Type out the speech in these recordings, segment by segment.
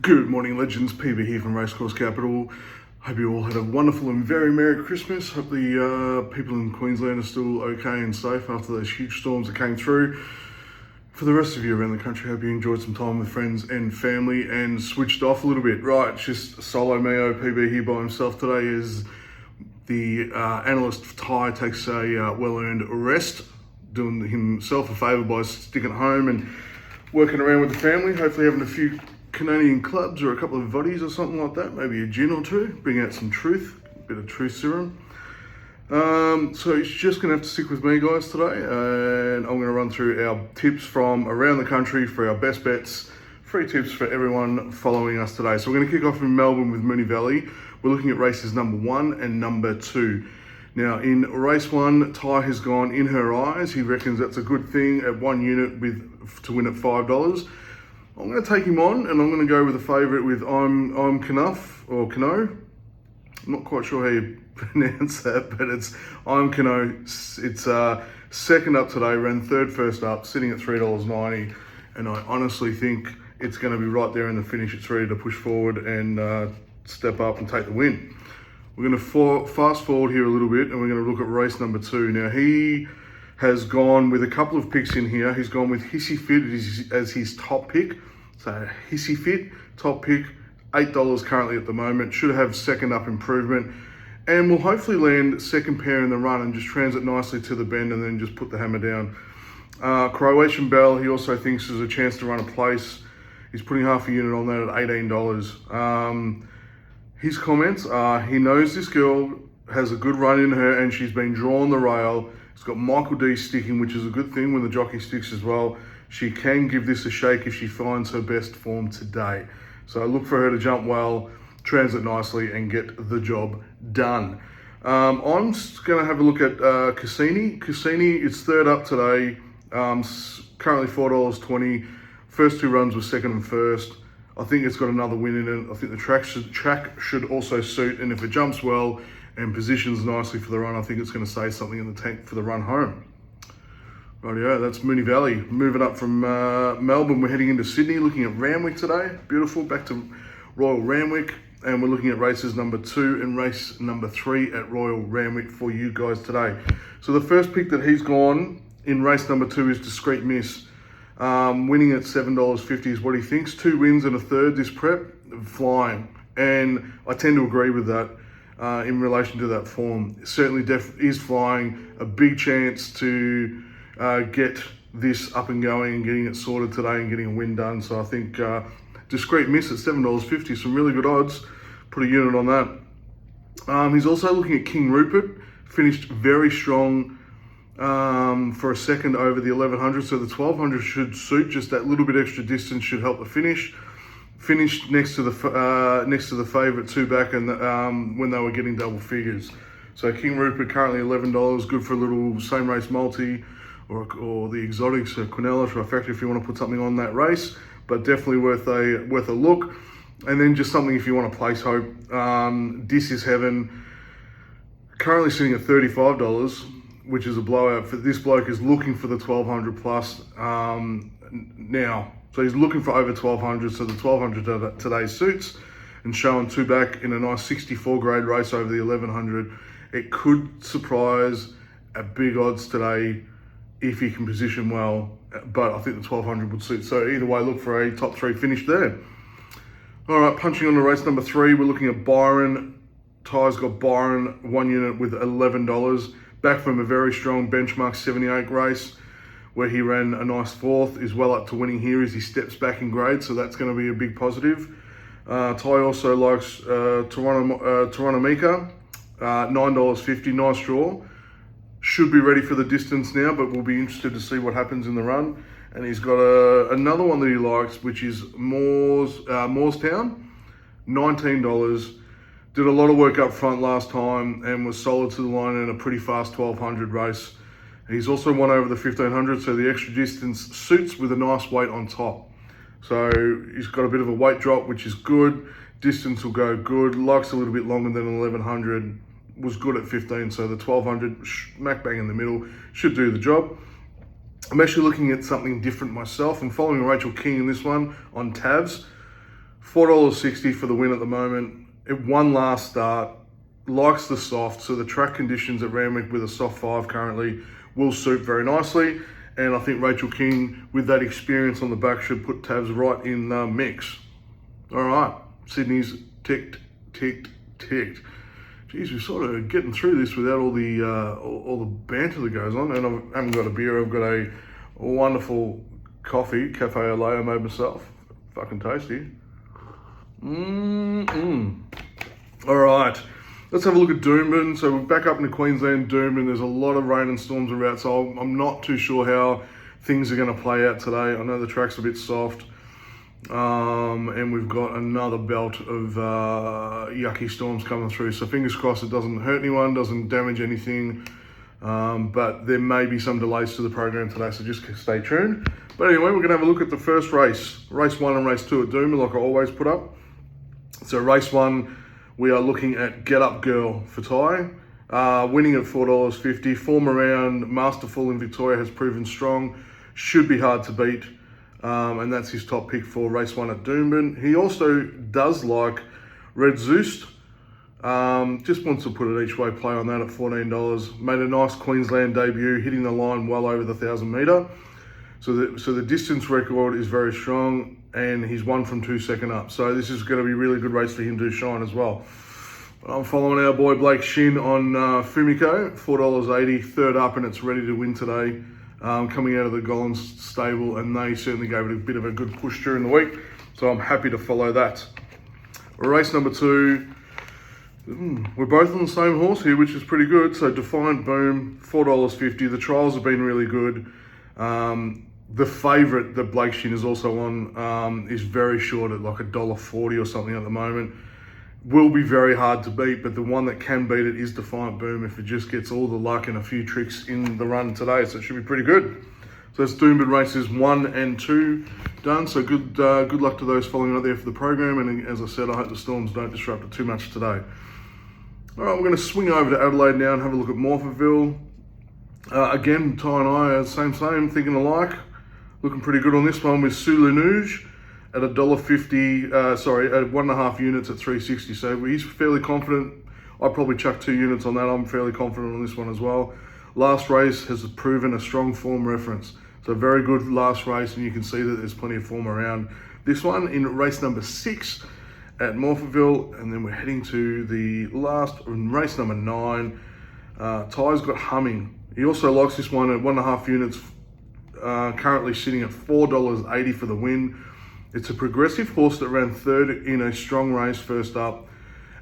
Good morning, legends. PB here from Racecourse Capital. Hope you all had a wonderful and very Merry Christmas. Hope the people in Queensland are still okay and safe after those huge storms that came through. For the rest of you around the country, hope you enjoyed some time with friends and family and switched off a little bit. Right, it's just solo Mayo PB here by himself today as the analyst Ty takes a well-earned rest, doing himself a favour by sticking at home and working around with the family, hopefully having a few Canadian clubs or a couple of voddies or something like that, maybe a gin or two, bring out some truth, a bit of truth serum. So it's just going to have to stick with me, guys, today, and I'm going to run through our tips from around the country for our best bets, free tips for everyone following us today. So we're going to kick off in Melbourne with Moonee Valley. We're looking at races number 1 and number 2. Now, in race 1, Ty has gone In Her Eyes. He reckons that's a good thing at 1 unit to win at $5. I'm going to take him on, and I'm going to go with a favourite with I'm Knuff, or Kano. I'm not quite sure how you pronounce that, but it's I'm Kano. It's second up today, ran third first up, sitting at $3.90, and I honestly think it's going to be right there in the finish. It's ready to push forward and step up and take the win. We're going to fast forward here a little bit, and we're going to look at race number 2. Now, he has gone with a couple of picks in here. He's gone with Hissy Fit as his top pick. So Hissy Fit, top pick, $8 currently at the moment. Should have second up improvement. And will hopefully land second pair in the run and just transit nicely to the bend and then just put the hammer down. Croatian Bell, he also thinks there's a chance to run a place. He's putting half a unit on that at $18. His comments are, he knows this girl has a good run in her and she's been drawn the rail. It's got Michael D sticking, which is a good thing when the jockey sticks as well. She can give this a shake if she finds her best form today. So look for her to jump well, transit nicely, and get the job done. I'm going to have a look at Cassini. Cassini is third up today, currently $4.20. First 2 runs were second and first. I think it's got another win in it. I think the track should also suit, and if it jumps well and positions nicely for the run, I think it's going to say something in the tank for the run home. Rightio, that's Moonee Valley. Moving up from Melbourne, we're heading into Sydney, looking at Randwick today. Beautiful, back to Royal Randwick, and we're looking at races number 2 and race number 3 at Royal Randwick for you guys today. So the first pick that he's gone in race number 2 is Discreet Miss. Winning at $7.50 is what he thinks. 2 wins and a third this prep, flying. And I tend to agree with that in relation to that form. Certainly is flying, a big chance to get this up and going and getting it sorted today and getting a win done. So I think Discreet Miss at $7.50, some really good odds. Put a unit on that. He's also looking at King Rupert, finished very strong for a second over the 1100, so the 1200 should suit. Just that little bit extra distance should help the finish. Finished next to the favourite 2 back, and when they were getting double figures. So King Rupert currently $11, good for a little same race multi or the exotics, Quinella trifecta if you want to put something on that race, but definitely worth a look. And then just something if you want to place hope. This is Heaven, currently sitting at $35. Which is a blowout. For this bloke is looking for the 1200 plus now. So he's looking for over 1200. So the 1200 today suits, and showing 2 back in a nice 64 grade race over the 1100. It could surprise at big odds today if he can position well, but I think the 1200 would suit. So either way, look for a top 3 finish there. All right, punching on to race number 3, we're looking at Byron. Ty's got Byron 1 unit with $11. Back from a very strong benchmark 78 race where he ran a nice 4th, is well up to winning here as he steps back in grade, so that's going to be a big positive. Ty also likes Toronto Mika, $9.50, nice draw. Should be ready for the distance now, but we'll be interested to see what happens in the run. And he's got another one that he likes, which is Moorestown, $19. Did a lot of work up front last time and was solid to the line in a pretty fast 1200 race. He's also won over the 1500, so the extra distance suits with a nice weight on top. So he's got a bit of a weight drop, which is good. Distance will go good. Likes a little bit longer than 1100. Was good at 15, so the 1200, smack bang in the middle, should do the job. I'm actually looking at something different myself. I'm following Rachel King in this one on tabs. $4.60 for the win at the moment. It won last start, likes the soft, so the track conditions at Randwick with a soft 5 currently will suit very nicely. And I think Rachel King, with that experience on the back, should put Tabs right in the mix. All right, Sydney's ticked. Geez, we're sort of getting through this without all the banter that goes on. And I haven't got a beer, I've got a wonderful coffee, Cafe Olé I made myself. Fucking tasty. All right, let's have a look at Doomben. So we're back up into Queensland, Doomben. There's a lot of rain and storms around, so I'm not too sure how things are going to play out today. I know the track's a bit soft, and we've got another belt of yucky storms coming through. So fingers crossed it doesn't hurt anyone, doesn't damage anything. But there may be some delays to the program today, so just stay tuned. But anyway, we're going to have a look at the first race. Race 1 and Race 2 at Doomben, like I always put up. So race 1, we are looking at Get Up Girl for Ty, winning at $4.50. Form around Masterful in Victoria has proven strong, should be hard to beat, and that's his top pick for race 1 at Doomben. He also does like Red Zeus. Just wants to put it each way play on that at $14. Made a nice Queensland debut, hitting the line well over the 1,000 metre. So the distance record is very strong, and he's 1 from 2 second up. So this is going to be a really good race for him to shine as well. I'm following our boy Blake Shin on Fumiko, $4.80, third up, and it's ready to win today. Coming out of the Gollins stable, and they certainly gave it a bit of a good push during the week. So I'm happy to follow that. Race number 2. We're both on the same horse here, which is pretty good. So Defiant Boom, $4.50. The trials have been really good. The favourite that Blake Shin is also on is very short at like $1.40 or something at the moment. Will be very hard to beat, but the one that can beat it is Defiant Boom if it just gets all the luck and a few tricks in the run today. So it should be pretty good. So that's Doomben races 1 and 2 done. So good luck to those following out there for the program. And as I said, I hope the storms don't disrupt it too much today. All right, we're going to swing over to Adelaide now and have a look at Morphettville. Again, Ty and I are same, thinking alike. Looking pretty good on this one with Sulu Nuge at $1.50, at 1.5 units at $3.60. So he's fairly confident. I'd probably chuck 2 units on that. I'm fairly confident on this one as well. Last race has proven a strong form reference. So very good last race, and you can see that there's plenty of form around this one in race number 6 at Morphettville. And then we're heading to the last in race number 9. Ty's got Humming. He also likes this one at 1.5 units, currently sitting at $4.80 for the win. It's a progressive horse that ran third in a strong race first up,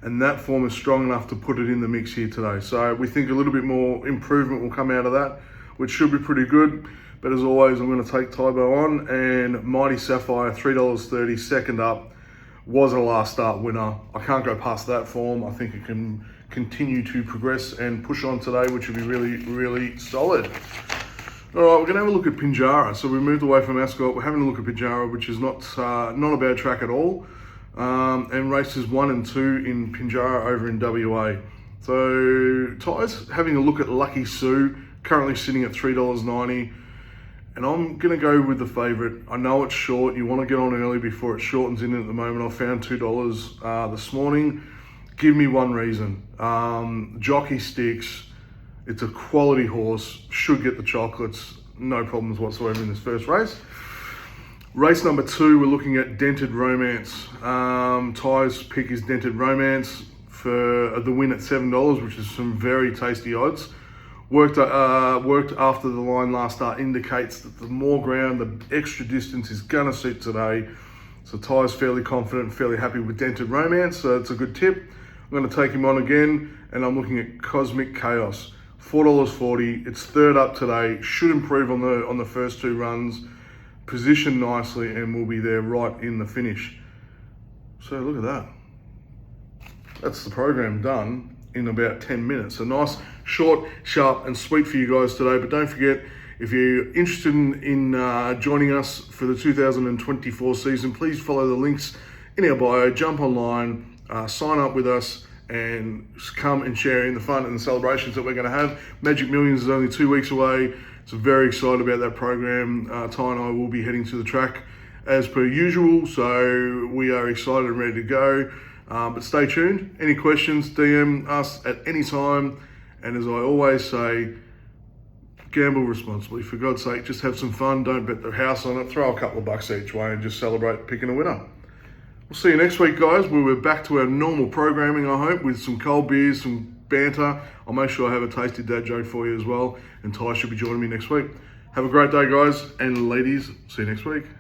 and that form is strong enough to put it in the mix here today. So we think a little bit more improvement will come out of that, which should be pretty good. But as always, I'm going to take Tybo on, and Mighty Sapphire, $3.30, second up, was a last start winner. I can't go past that form. I think it can continue to progress and push on today, which would be really, really solid. All right, we're going to have a look at Pinjarra. So we moved away from Ascot. We're having a look at Pinjarra, which is not a bad track at all. And races 1 and 2 in Pinjarra over in WA. So Ty's having a look at Lucky Sue, currently sitting at $3.90. And I'm going to go with the favourite. I know it's short. You want to get on early before it shortens in at the moment. I found $2 this morning. Give me one reason. Jockey Sticks. It's a quality horse, should get the chocolates, no problems whatsoever in this first race. Race number 2, we're looking at Dented Romance. Ty's pick is Dented Romance for the win at $7, which is some very tasty odds. Worked after the line last start indicates that the more ground, the extra distance is gonna suit today. So Ty's fairly confident, fairly happy with Dented Romance, so it's a good tip. I'm gonna take him on again, and I'm looking at Cosmic Chaos. $4.40. It's third up today. Should improve on the first 2 runs. Positioned nicely, and will be there right in the finish. So look at that. That's the program done in about 10 minutes. So nice, short, sharp, and sweet for you guys today. But don't forget, if you're interested in joining us for the 2024 season, please follow the links in our bio. Jump online, sign up with us, and come and share in the fun and the celebrations that we're going to have. Magic Millions is only 2 weeks away, so very excited about that program. Ty and I will be heading to the track as per usual. So we are excited and ready to go. But stay tuned. Any questions, DM us at any time. And as I always say, gamble responsibly. For God's sake, just have some fun. Don't bet the house on it. Throw a couple of bucks each way and just celebrate picking a winner. We'll see you next week, guys. We're back to our normal programming, I hope, with some cold beers, some banter. I'll make sure I have a tasty dad joke for you as well. And Ty should be joining me next week. Have a great day, guys and ladies. See you next week.